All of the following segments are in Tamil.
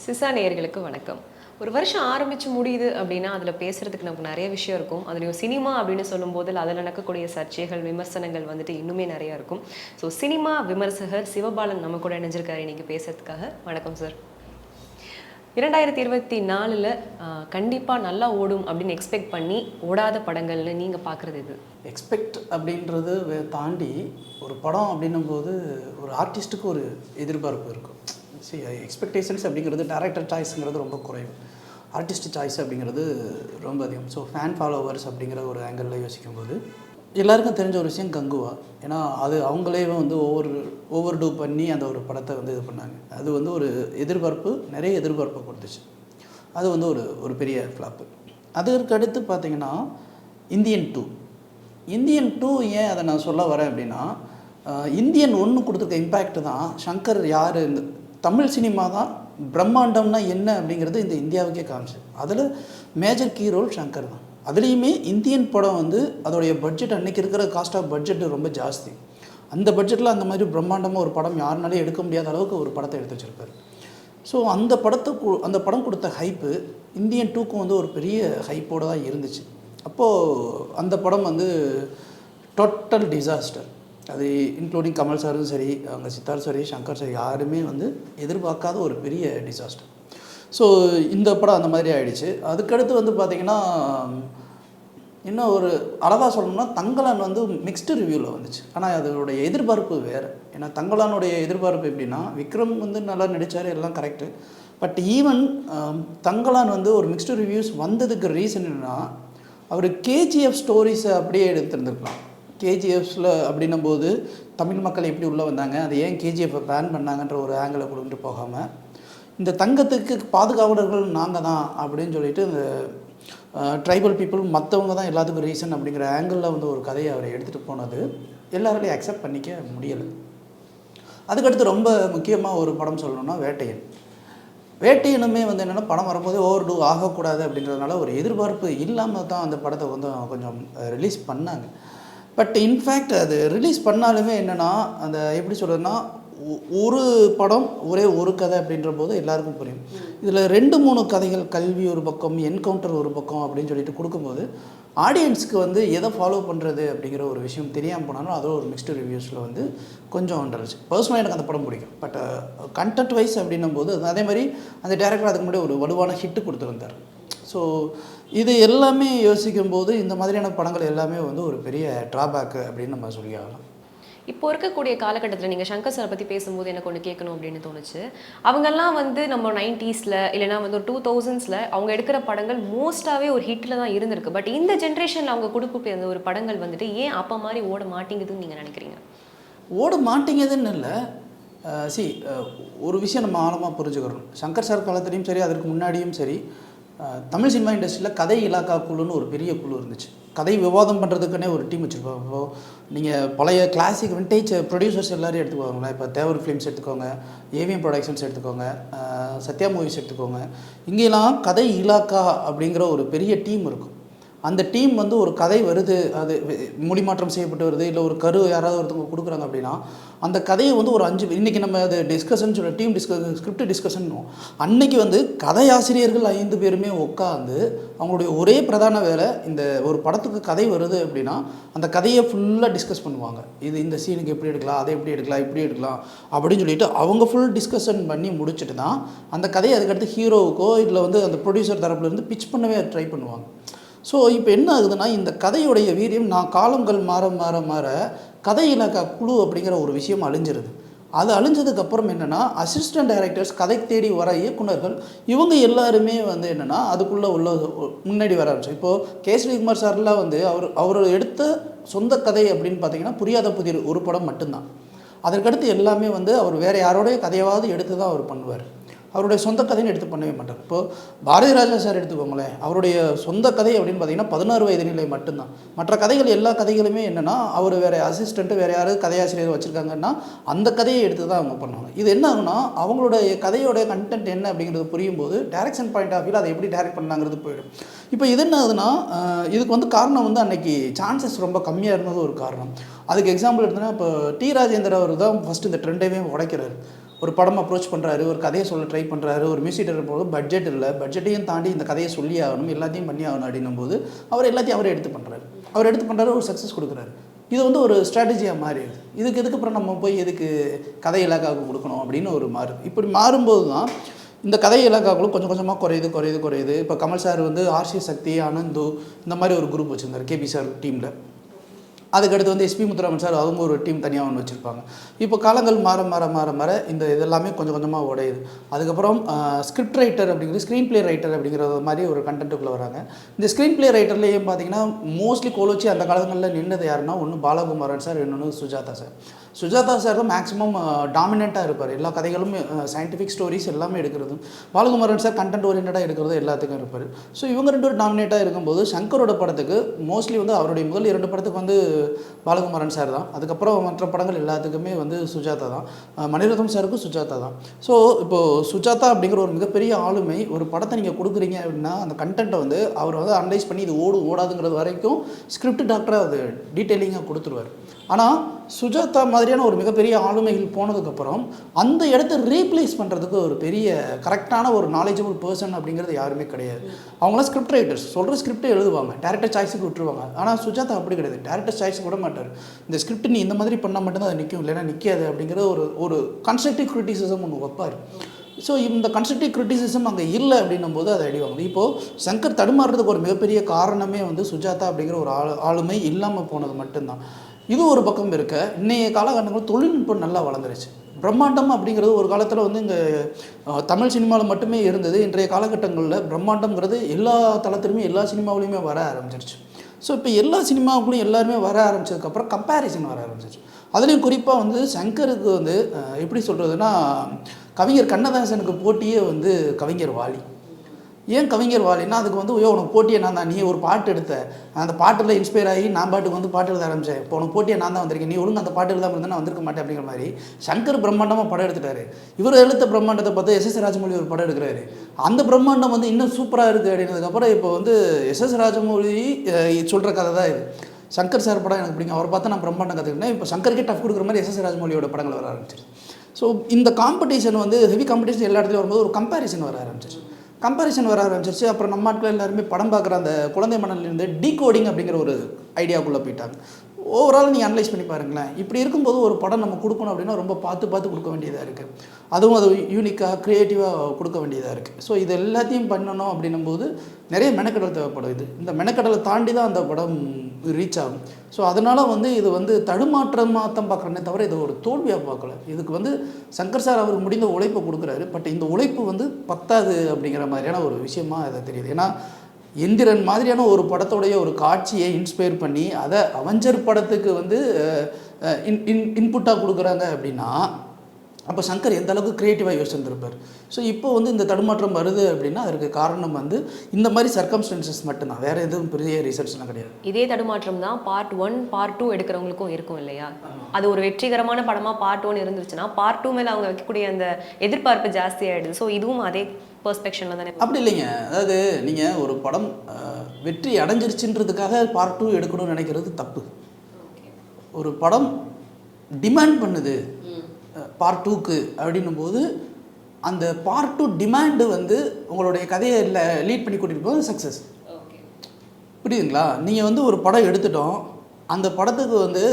சிசா நேயர்களுக்கு வணக்கம். ஒரு வருஷம் ஆரம்பிச்சு முடியுது அப்படின்னா, அதில பேசுறதுக்கு நமக்கு நெறைய விஷயம் இருக்கும். அதுலயும் சினிமா அப்படின்னு சொல்லும்போது, அதில நடக்கக்கூடிய சர்ச்சைகள், விமர்சனங்கள் வந்துட்டு இன்னுமே நெறைய இருக்கும். ஸோ சினிமா விமர்சகர் சிவபாலன் நம்ம கூட இணைஞ்சிருக்காரு இன்னைக்கு பேசுறதுக்காக. வணக்கம் சார். 2024ல கண்டிப்பா நல்லா ஓடும் அப்படின்னு எக்ஸ்பெக்ட் பண்ணி, ஓடாத படங்கள்னு நீங்க பார்க்குறது எது? எக்ஸ்பெக்ட் அப்படின்றது தாண்டி ஒரு படம் அப்படின்னும்போது ஒரு ஆர்டிஸ்ட்டுக்கு ஒரு எதிர்பார்ப்பு இருக்கும். எக்ஸ்பெக்டேஷன்ஸ் அப்படிங்கிறது டேரக்டர் சாய்ஸுங்கிறது ரொம்ப குறைவு, ஆர்டிஸ்ட் சாய்ஸ் அப்படிங்கிறது ரொம்ப அதிகம். ஸோ ஃபேன் ஃபாலோவர்ஸ் அப்படிங்கிற ஒரு ஆங்கிளில் யோசிக்கும்போது எல்லாருக்கும் தெரிஞ்ச ஒரு விஷயம் கங்குவா. ஏன்னா அது அவங்களே வந்து ஓவர் டூ பண்ணி அந்த ஒரு படத்தை வந்து இது பண்ணாங்க. அது வந்து ஒரு எதிர்பார்ப்பு, நிறைய எதிர்பார்ப்பை கொடுத்துச்சு. அது வந்து ஒரு பெரிய ஃப்ளாப்பு. அதற்கு அடுத்து பார்த்திங்கன்னா இந்தியன் டூ ஏன் அதை நான் சொல்ல வரேன் அப்படின்னா, இந்தியன் 1 கொடுத்துருக்க இம்பேக்ட் தான் சங்கர் யார், இந்த தமிழ் சினிமா தான் பிரம்மாண்டம்னா என்ன அப்படிங்கிறது இந்த இந்தியாவுக்கே காமிச்சு. அதில் மேஜர் கீ ரோல் சங்கர் தான். அதுலேயுமே இந்தியன் படம் வந்து அதோடைய பட்ஜெட் அன்றைக்கி இருக்கிற காஸ்ட் ஆஃப் பட்ஜெட் ரொம்ப ஜாஸ்தி. அந்த பட்ஜெட்டில் அந்த மாதிரி பிரம்மாண்டமாக ஒரு படம் யாருனாலே எடுக்க முடியாத அளவுக்கு ஒரு படத்தை எடுத்து வச்சுருப்பார். ஸோ அந்த படம் கொடுத்த ஹைப்பு இந்தியன் 2க்கும் வந்து ஒரு பெரிய ஹைப்போடு தான் இருந்துச்சு. அப்போது அந்த படம் வந்து டோட்டல் டிசாஸ்டர். அது இன்க்ளூடிங் கமல் சாரும் சரி, அவங்க சித்தார்த் சரி, சங்கர் சரி, யாருமே வந்து எதிர்பார்க்காத ஒரு பெரிய டிசாஸ்டர். ஸோ இந்த படம் அந்த மாதிரி ஆகிடுச்சு. அதுக்கடுத்து வந்து பார்த்திங்கன்னா, இன்னும் ஒரு அழகாக சொல்லணும்னா தங்கலான் வந்து மிக்ஸ்டு ரிவ்யூவில் வந்துச்சு. ஆனால் அதோடைய எதிர்பார்ப்பு வேறு. ஏன்னா தங்கலானுடைய எதிர்பார்ப்பு எப்படின்னா, விக்ரம் வந்து நல்லா நடித்தார், எல்லாம் கரெக்டு. பட் ஈவன் தங்கலான் வந்து ஒரு மிக்ஸ்டு ரிவ்யூஸ் வந்ததுக்கு ரீசன் என்னென்னா, அவர் கேஜிஎஃப் ஸ்டோரிஸை அப்படியே எடுத்துருந்துருக்கலாம். கேஜிஎஃப்ஸில் அப்படின்னும்போது தமிழ் மக்கள் எப்படி உள்ளே வந்தாங்க, அதை ஏன் கேஜிஎஃப்பை பேன் பண்ணாங்கன்ற ஒரு ஆங்கிளை கொண்டு போகாமல், இந்த தங்கத்துக்கு பாதுகாவலர்கள் நாங்கள் தான் அப்படின்னு சொல்லிட்டு இந்த ட்ரைபல் பீப்புள் மற்றவங்க தான் எல்லாத்துக்கும் ரீசன் அப்படிங்கிற ஆங்கிளில் வந்து ஒரு கதையை அவரை எடுத்துகிட்டு போனது எல்லாராலையும் அக்செப்ட் பண்ணிக்க முடியலை. அதுக்கடுத்து ரொம்ப முக்கியமாக ஒரு படம் சொல்லணும்னா வேட்டையனுமே வந்து என்னென்னா, படம் வரும்போதே ஓவர் டூ ஆகக்கூடாது அப்படின்றதுனால ஒரு எதிர்பார்ப்பு இல்லாமல் தான் அந்த படத்தை வந்து கொஞ்சம் ரிலீஸ் பண்ணாங்க. பட் இன்ஃபேக்ட் அது ரிலீஸ் பண்ணாலுமே என்னென்னா, அந்த எப்படி சொல்கிறதுனா, ஒரு படம் ஒரே ஒரு கதை அப்படின்ற போது எல்லாருக்கும் புரியும். இதில் 2-3 கதைகள், கல்வி ஒரு பக்கம், என்கவுண்டர் ஒரு பக்கம் அப்படின்னு சொல்லிட்டு கொடுக்கும்போது ஆடியன்ஸுக்கு வந்து எதை ஃபாலோ பண்ணுறது அப்படிங்கிற ஒரு விஷயம் தெரியாமல் போனாலும் அதோ ஒரு மிக்ஸ்டு ரிவ்யூஸில் வந்து கொஞ்சம் வந்துருச்சு. பர்சனலாக எனக்கு அந்த படம் பிடிக்கும். பட் கண்டென்ட் வைஸ் அப்படின்னும் போது அதே மாதிரி அந்த டேரக்டர் அதுக்கு முன்னாடி ஒரு வலுவான ஹிட்டு கொடுத்துருந்தார். ஸோ இது எல்லாமே யோசிக்கும்போது இந்த மாதிரியான படங்கள் எல்லாமே வந்து ஒரு பெரிய ட்ராபேக்கு அப்படின்னு நம்ம சொல்லி ஆகலாம். இப்போ இருக்கக்கூடிய காலகட்டத்தில் நீங்கள் சங்கர் சாரை பற்றி பேசும்போது எனக்கு ஒன்று கேட்கணும் அப்படின்னு தோணுச்சு. அவங்கெல்லாம் வந்து நம்ம 90ஸ்ல இல்லைனா வந்து ஒரு 2000ஸ்ல அவங்க எடுக்கிற படங்கள் மோஸ்ட்டாகவே ஒரு ஹிட்டில் தான் இருந்திருக்கு. பட் இந்த ஜென்ரேஷனில் அவங்க கொடுக்கக்கூடிய அந்த ஒரு படங்கள் வந்துட்டு ஏன் அப்போ மாதிரி ஓட மாட்டேங்குதுன்னு நீங்கள் நினைக்கிறீங்க? ஓட மாட்டேங்குதுன்னு இல்லை. ஒரு விஷயம் நம்ம ஆழமாக புரிஞ்சுக்கிறோம். சங்கர் சார் காலத்துலேயும் சரி, அதற்கு முன்னாடியும் சரி, தமிழ் சினிமா இண்டஸ்ட்ரியில் கதை இலாக்கா குழுன்னு ஒரு பெரிய குழு இருந்துச்சு. கதை விவாதம் பண்ணுறதுக்குன்னே ஒரு டீம் வச்சுருப்பாங்க. இப்போது நீங்கள் பழைய கிளாசிக் விண்டேஜ் ப்ரொடியூசர்ஸ் எல்லோரும் எடுத்துக்கோங்களேன். இப்போ தேவர் ஃபிலிம்ஸ் எடுத்துக்கோங்க, ஏவிஎம் ப்ரொடக்ஷன்ஸ் எடுத்துக்கோங்க, சத்யா மூவிஸ் எடுத்துக்கோங்க. இங்கெல்லாம் கதை இலாக்கா அப்படிங்கிற ஒரு பெரிய டீம் இருக்கும். அந்த டீம் வந்து ஒரு கதை வருது, அது மொழிமாற்றம் செய்யப்பட்டு வருது, இல்லை ஒரு கரு யாராவது ஒருத்தவங்க கொடுக்குறாங்க அப்படின்னா அந்த கதையை வந்து ஒரு 5 இன்றைக்கி நம்ம அது டிஸ்கஷன் சொல்ல டீம் ஸ்கிரிப்ட் டிஸ்கஷன். அன்றைக்கி வந்து கதையாசிரியர்கள் 5 பேருமே உட்காந்து அவங்களுடைய ஒரே பிரதான வேலை, இந்த ஒரு படத்துக்கு கதை வருது அப்படின்னா அந்த கதையை ஃபுல்லாக டிஸ்கஸ் பண்ணுவாங்க. இந்த சீனுக்கு எப்படி எடுக்கலாம், அதை எப்படி எடுக்கலாம், இப்படி எடுக்கலாம் அப்படின்னு சொல்லிட்டு அவங்க ஃபுல் டிஸ்கஷன் பண்ணி முடிச்சுட்டு தான் அந்த கதையை அதுக்கடுத்து ஹீரோவுக்கோ இல்லை வந்து அந்த ப்ரொடியூசர் தரப்புலேருந்து பிச் பண்ணவே ட்ரை பண்ணுவாங்க. ஸோ இப்போ என்ன ஆகுதுன்னா, இந்த கதையுடைய வீரியம் காலங்கள் மாற மாற மாற கதை இலாக்கா குழு அப்படிங்கிற ஒரு விஷயம் அழிஞ்சிருது. அது அழிஞ்சதுக்கப்புறம் என்னென்னா, அசிஸ்டன்ட் டைரக்டர்ஸ், கதை தேடி வர இயக்குநர்கள், இவங்க எல்லாருமே வந்து என்னென்னா அதுக்குள்ளே முன்னாடி வர ஆரம்பிச்சு. இப்போது கேஸ்ரீகுமார் சார்லாம் வந்து அவர் எடுத்த சொந்த கதை அப்படின்னு பார்த்தீங்கன்னா புரியாத புதிர் ஒரு படம் மட்டும்தான். அதற்கடுத்து எல்லாமே வந்து அவர் வேறு யாரோடைய கதையாவது எடுத்து தான் அவர் பண்ணுவார். அவருடைய சொந்த கதைன்னு எடுத்து பண்ணவே மாட்டார். இப்போது பாரதி ராஜா சார் எடுத்துக்கோங்களேன். அவருடைய சொந்த கதை அப்படின்னு பார்த்தீங்கன்னா 16 வயது நிலை மட்டும்தான். மற்ற கதைகள் எல்லா கதைகளுமே என்னென்னா அவர் வேறு அசிஸ்டண்ட்டு வேறு யாராவது கதையாசிரியர் வச்சுருக்காங்கன்னா அந்த கதையை எடுத்து தான் அவங்க பண்ணுவாங்க. இது என்ன ஆகுனா, அவங்களுடைய கதையோடைய கண்டென்ட் என்ன அப்படிங்கிறது புரியும் போது டைரக்ஷன் பாயிண்ட் ஆஃப் வியூவில் அதை எப்படி டைரக்ட் பண்ணாங்கிறது போயிடும். இப்போ இது என்ன ஆகுதுன்னா, இதுக்கு வந்து காரணம் வந்து அன்றைக்கி சான்சஸ் ரொம்ப கம்மியாக இருந்தது ஒரு காரணம். அதுக்கு எக்ஸாம்பிள் எடுத்தோன்னா இப்போ டி ராஜேந்தர் அவர் தான் ஃபஸ்ட்டு இந்த ட்ரெண்டையே உடைக்கிறாரு. ஒரு படம் அப்ரோச் பண்ணுறாரு, ஒரு கதையை சொல்ல ட்ரை பண்ணுறாரு, ஒரு மியூசிக் டைரக்டர் போது பட்ஜெட் இல்லை, பட்ஜெட்டையும் தாண்டி இந்த கதையை சொல்லி ஆகணும், எல்லாத்தையும் பண்ணி ஆகணும் அப்படின்னும் போது அவர் எல்லாத்தையும் அவரே எடுத்து பண்ணுறாரு. அவர் எடுத்து பண்ணுறாரு, ஒரு சக்ஸஸ் கொடுக்குறாரு. இது வந்து ஒரு ஸ்ட்ராட்டஜியாக மாறிடுது. எதுக்கப்புறம் நம்ம போய் எதுக்கு கதை இலாக்காவுக்கு கொடுக்கணும் அப்படின்னு ஒரு மாறுது. இப்படி மாறும்போது தான் இந்த கதை இலாக்காக்களும் கொஞ்சம் கொஞ்சமாக குறையுது. இப்போ கமல் சார் வந்து ஆர்சி சக்தி, அனந்து இந்த மாதிரி ஒரு குரூப் வச்சுருந்தார் கேபி சார் டீமில். அதுக்கடுத்து வந்து எஸ்பி முத்துராமன் சார் அவங்க ஒரு டீம் தனியாக ஒன்று வச்சுருப்பாங்க. இப்போ காலங்கள் மாற இந்த இதெல்லாமே கொஞ்சம் கொஞ்சமாக உடையுது. அதுக்கப்புறம் ஸ்கிரிப்ட் ரைட்டர் அப்படிங்கிறது ஸ்க்ரீன் ப்ளே ரைட்டர் அப்படிங்கிற மாதிரி ஒரு கண்டென்ட்டுக்குள்ளே வராங்க. இந்த ஸ்க்ரீன் ப்ளே ரைட்டர்லேயே பார்த்தீங்கன்னா மோஸ்ட்லி கோலோச்சி அந்த காலங்களில் நின்றது யாருன்னா, ஒன்று பாலகுமாரன் சார், இன்னொன்று சுஜாதா சார். சுஜாதா சார் தான் மேக்ஸிமம் டாமினண்ட்டாக இருப்பார். எல்லா கதைகளும் சயின்டிஃபிக் ஸ்டோரிஸ் எல்லாமே எடுக்கிறது. பாலகுமாரன் சார் கண்டென்ட் ஓரியன்டாக எடுக்கிறது எல்லாத்துக்கும் இருப்பார். ஸோ இவங்க 2 பேரும் டாமினேட்டாக இருக்கும்போது சங்கரோட படத்துக்கு மோஸ்ட்லி வந்து அவருடைய முதல் 2 படத்துக்கு வந்து பாலகுமாரன் சார் தான். அதுக்கப்புறம் மற்ற படங்கள் எல்லாத்துக்குமே வந்து சுஜாதா தான். மணிரத்னம் சாருக்கும் சுஜாதா தான். ஸோ இப்போது சுஜாதா அப்படிங்கிற ஒரு மிகப்பெரிய ஆளுமை ஒரு படத்தை நீங்கள் கொடுக்குறீங்க அப்படின்னா அந்த கண்டென்ட்டை வந்து அவர் வந்து அனலைஸ் பண்ணி இது ஓடாதுங்கிறது வரைக்கும் ஸ்கிரிப்ட் டாக்டராக அது டீட்டெயிலிங்காக கொடுத்துருவார். ஆனால் சுஜாதா மாதிரியான ஒரு மிகப்பெரிய ஆளுமைகள் போனதுக்கப்புறம் அந்த இடத்த ரீப்ளேஸ் பண்ணுறதுக்கு ஒரு பெரிய கரெக்டான ஒரு நாலேஜபிள் பர்சன் அப்படிங்கிறது யாருமே கிடையாது. அவங்களாம் ஸ்கிரிப்ட் ரைட்டர்ஸ் சொல்கிற ஸ்கிரிப்டை எழுதுவாங்க, டேரக்டர் சாய்ஸுக்கு விட்டுருவாங்க. ஆனால் சுஜாதா அப்படி கிடையாது, டேரக்டர் சாய்ஸுக்கு விட மாட்டார். இந்த ஸ்கிரிப்ட் நீ இந்த மாதிரி பண்ணால் மட்டும்தான் அது நிற்கும், இல்லைன்னா நிற்காது அப்படிங்கிற ஒரு கன்ஸ்ட்ரக்டிவ் கிரிட்டிசிசம் ஒன்று வைப்பார். ஸோ இந்த கன்ஸ்ட்ரக்டிவ் கிரிட்டிசிசம் அங்கே இல்லை அப்படின்னும் போது அதை அடிவாங்க. இப்போது சங்கர் தடுமாறுறதுக்கு ஒரு மிகப்பெரிய காரணமே வந்து சுஜாதா அப்படிங்கிற ஒரு ஆளுமை இல்லாமல் போனது மட்டும்தான். இது ஒரு பக்கம் இருக்க, இன்றைய காலகட்டங்களில் தொழில்நுட்பம் நல்லா வளர்ந்துருச்சு. பிரம்மாண்டம் அப்படிங்கிறது ஒரு காலத்தில் வந்து இங்கே தமிழ் சினிமாவில் மட்டுமே இருந்தது. இன்றைய காலகட்டங்களில் பிரம்மாண்டம்ங்கிறது எல்லா தளத்திலுமே எல்லா சினிமாவிலையுமே வர ஆரம்பிச்சிருச்சு. ஸோ இப்போ எல்லா சினிமாவுக்குள்ளும் எல்லாருமே வர ஆரம்பித்ததுக்கப்புறம் கம்பேரிசன் வர ஆரம்பிச்சிருச்சு. அதுலேயும் குறிப்பாக வந்து சங்கருக்கு வந்து எப்படி சொல்கிறதுனா, கவிஞர் கண்ணதாசனுக்கு போட்டியே வந்து கவிஞர் வாலி. ஏன் கவிஞர் வாலின்னா, அதுக்கு வந்து உனக்கு போட்டியை நான் தான், நீ ஒரு பாட்டு எடுத்த, அந்த பாட்டில் இன்ஸ்பயர் ஆகி நான் பாட்டுக்கு வந்து பாட்டு எழுத ஆரம்பித்தேன், இப்போ உனக்கு போட்டியை நான் தான் வந்திருக்கேன், நீ ஒழுங்கு அந்த பாட்டு எழுதாமல் இருந்தால் நான் வந்திருக்க மாட்டேன் அப்படிங்கிற மாதிரி சங்கர் பிரம்மாண்டமாக படம் எடுத்துட்டாரு. இவர் எழுத்த பிரம்மாண்டத்தை பார்த்து எஸ்எஸ் ராஜமௌழி ஒரு படம் எடுக்கிறாரு. அந்த பிரம்மாண்டம் வந்து இன்னும் சூப்பராக இருக்குது அப்படின்றதுக்கப்புறம் இப்போ வந்து எஸ்எஸ் ராஜமௌழி சொல்கிற கதை தான் இது. சங்கர் சார் படம் எனக்கு பிடிக்கும், அவரை பார்த்து நான் பிரம்மாண்டம் கற்றுக்கிட்டேன். இப்போ சங்கருக்கே டஃப் கொடுக்குற மாதிரி எஸ்எஸ் ராஜமௌழியோட படங்கள் வர ஆரம்பிச்சிருச்சு. ஸோ இந்த காம்படிஷன் வந்து ஹெவி காம்படிஷன் எல்லா இடத்துலையும் வரும்போது ஒரு கம்பேரிசன் வர ஆரம்பிச்சிருச்சு. அப்புறம் நம்ம ஆட்கள் எல்லாருமே படம் பார்க்குற அந்த குழந்தை மனநிலேருந்து டீகோடிங் அப்படிங்கிற ஒரு ஐடியாவுக்குள்ளே போயிட்டாங்க. ஓவரால் நீங்கள் அனலைஸ் பண்ணி பாருங்களேன். இப்படி இருக்கும்போது ஒரு படம் நம்ம கொடுக்கணும் அப்படின்னா ரொம்ப பார்த்து கொடுக்க வேண்டியதாக இருக்குது. அதுவும் அது யூனிக்காக க்ரியேட்டிவாக கொடுக்க வேண்டியதாக இருக்குது. ஸோ இது எல்லாத்தையும் பண்ணணும் அப்படின்னும்போது நிறைய மெனக்கடல் தேவைப்படுது. இந்த மெனக்கடலை தாண்டி தான் அந்த படம் ரீச் ஆகும். ஸோ அதனால் வந்து இது வந்து தடுமாற்றமாக தான் பார்க்குறேனே தவிர இது ஒரு தோல்வியாக பார்க்கல. இதுக்கு வந்து சங்கர் சார் அவர் முடிந்த உழைப்பை கொடுக்குறாரு. பட் இந்த உழைப்பு வந்து பத்தாது அப்படிங்கிற மாதிரியான ஒரு விஷயமாக அதை தெரியுது. ஏன்னா எந்திரன் மாதிரியான ஒரு படத்தோடைய ஒரு காட்சியை இன்ஸ்பயர் பண்ணி அதை அவெஞ்சர் படத்துக்கு வந்து இன்புட்டாக கொடுக்குறாங்க அப்படின்னா அப்போ சங்கர் எந்த அளவுக்கு க்ரியேட்டிவாக யோசிச்சிருந்திருப்பார். ஸோ இப்போ வந்து இந்த தடுமாற்றம் வருது அப்படின்னா அதற்கு காரணம் வந்து இந்த மாதிரி சர்க்கம்ஸ்டன்சஸ் மட்டும்தான், வேறு எதுவும் பெரிய ரிசர்ச்லாம் கிடையாது. இதே தடுமாற்றம் தான் பார்ட் 1 பார்ட் 2 எடுக்கிறவங்களுக்கும் இருக்கும் இல்லையா? அது ஒரு வெற்றிகரமான படமாக பார்ட் 1 இருந்துச்சுன்னா பார்ட் 2 மேலே அவங்க வைக்கக்கூடிய அந்த எதிர்பார்ப்பு ஜாஸ்தி ஆகிடுது. ஸோ இதுவும் அதே பெர்ஸ்பெக்ஷனில் தானே? அப்படி இல்லைங்க. அதாவது நீங்கள் ஒரு படம் வெற்றி அடைஞ்சிருச்சுன்றதுக்காக பார்ட் 2 எடுக்கணும்னு நினைக்கிறது தப்பு. ஒரு படம் டிமாண்ட் பண்ணுது பார்ட் 2க்கு அப்படின்னும் போது அந்த பார்ட் 2 டிமாண்டு வந்து உங்களுடைய கதையை லீட் பண்ணி கூட்டிகிட்டு போது சக்ஸஸ். புரியுதுங்களா? நீங்கள் வந்து ஒரு படம் எடுத்துட்டோம், அந்த படத்துக்கு வந்து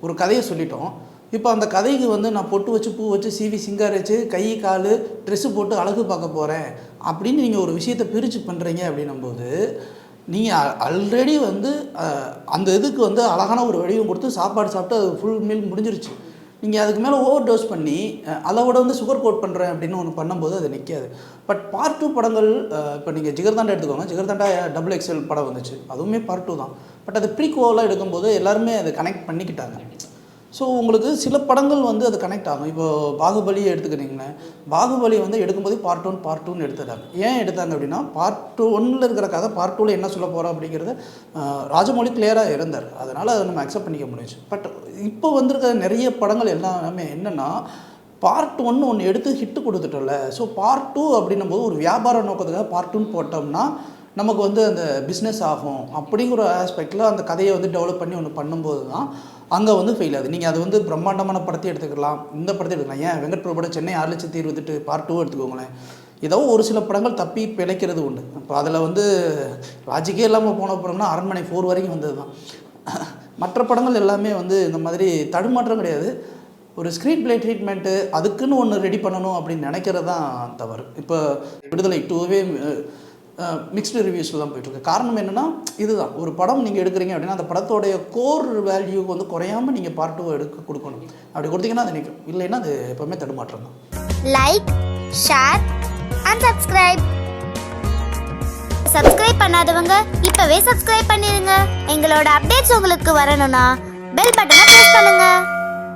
ஒரு கதையை சொல்லிட்டோம். இப்போ அந்த கதைக்கு வந்து நான் பொட்டு வச்சு பூ வச்சு சிவி சிங்காரிச்சு கை கால் ட்ரெஸ்ஸு போட்டு அழகு பார்க்க போகிறேன் அப்படின்னு நீங்கள் ஒரு விஷயத்தை பிரித்து பண்ணுறீங்க அப்படின்னும்போது நீங்கள் ஆல்ரெடி வந்து அந்த இதுக்கு வந்து அழகான ஒரு வடிவம் கொடுத்து சாப்பாடு சாப்பிட்டு அது ஃபுல் மீல் முடிஞ்சிருச்சு. நீங்கள் அதுக்கு மேலே ஓவர் டோஸ் பண்ணி அதோட வந்து சுகர் கோட் பண்ணுறேன் அப்படின்னு ஒன்று பண்ணும்போது அது நிற்காது. பட் பார்ட் 2 படங்கள் இப்போ நீங்கள் ஜிகர்தாண்டா எடுத்துக்கோங்க. ஜிகர்தாண்டா XXL படம் வந்துச்சு, அதுவுமே பார்ட் 2 தான். பட் அது ப்ரீக்வலாக எடுக்கும்போது எல்லாருமே அதை கனெக்ட் பண்ணிக்கிட்டாங்க. ஸோ உங்களுக்கு சில படங்கள் வந்து அது கனெக்ட் ஆகும். இப்போது பாகுபலி எடுத்துக்கிட்டிங்களேன், பாகுபலி வந்து எடுக்கும்போது பார்ட் 1 எடுத்துட்டாங்க. ஏன் எடுத்தாங்க அப்படின்னா பார்ட் 1 இருக்கிற கதை பார்ட் 2 என்ன சொல்ல போகிறோம் அப்படிங்கிறது ராஜமௌழி கிளியராக இருந்தார். அதனால் அதை நம்ம அக்செப்ட் பண்ணிக்க முடிஞ்சிச்சு. பட் இப்போ வந்திருக்கிற நிறைய படங்கள் எல்லாமே என்னென்னா பார்ட் 1 ஒன்று எடுத்து ஹிட்டு கொடுத்துட்டோம்ல, ஸோ பார்ட் 2 அப்படின்னும் போது ஒரு வியாபார நோக்கத்துக்காக பார்ட் 2 போட்டோம்னா நமக்கு வந்து அந்த பிஸ்னஸ் ஆகும் அப்படிங்கிற ஆஸ்பெக்டில் அந்த கதையை வந்து டெவலப் பண்ணி ஒன்று பண்ணும்போது தான் அங்கே வந்து ஃபெயில் ஆகுது. நீங்கள் அது வந்து பிரம்மாண்டமான படத்தை எடுத்துக்கலாம், இந்த படத்தை எடுத்துக்கலாம். ஏன் வெங்கட் பிரபுட சென்னை 6,28,000 பார்ட் 2 எடுத்துக்கோங்களேன். ஏதோ ஒரு சில படங்கள் தப்பி பிழைக்கிறது உண்டு. இப்போ அதில் வந்து லாஜிக்கே இல்லாமல் போன படம்னா அரண்மனை 4 வரைக்கும் வந்தது தான். மற்ற படங்கள் எல்லாமே வந்து இந்த மாதிரி தடுமாற்றம் கிடையாது. ஒரு ஸ்க்ரீன் பிளே ட்ரீட்மெண்ட்டு அதுக்குன்னு ஒன்று ரெடி பண்ணணும் அப்படின்னு நினைக்கிறது தான் தவறு. இப்போ விடுதலை 2வே மிக்ஸ்டு ரிவ்யூஸில் தான் போயிட்டுருக்கு. காரணம் என்னென்னா இதுதான், ஒரு படம் நீங்கள் எடுக்கிறீங்க அப்படின்னா அந்த படத்தோடைய கோர் வேல்யூக்கு வந்து குறையாமல் நீங்கள் பார்ட் 2 எடுக்க கொடுக்கணும். அப்படி கொடுத்தீங்கன்னா அது நிற்கும், இல்லைன்னா அது எப்போவுமே தடுமாற்றம் தான். லைக், ஷேர் அண்ட் சப்ஸ்கிரைப் பண்ணாதவங்க இப்போவே சப்ஸ்கிரைப் பண்ணிடுங்க. எங்களோட அப்டேட்ஸ் உங்களுக்கு வரணும்னா பெல் பட்டனை ப்ரெஸ் பண்ணுங்கள்.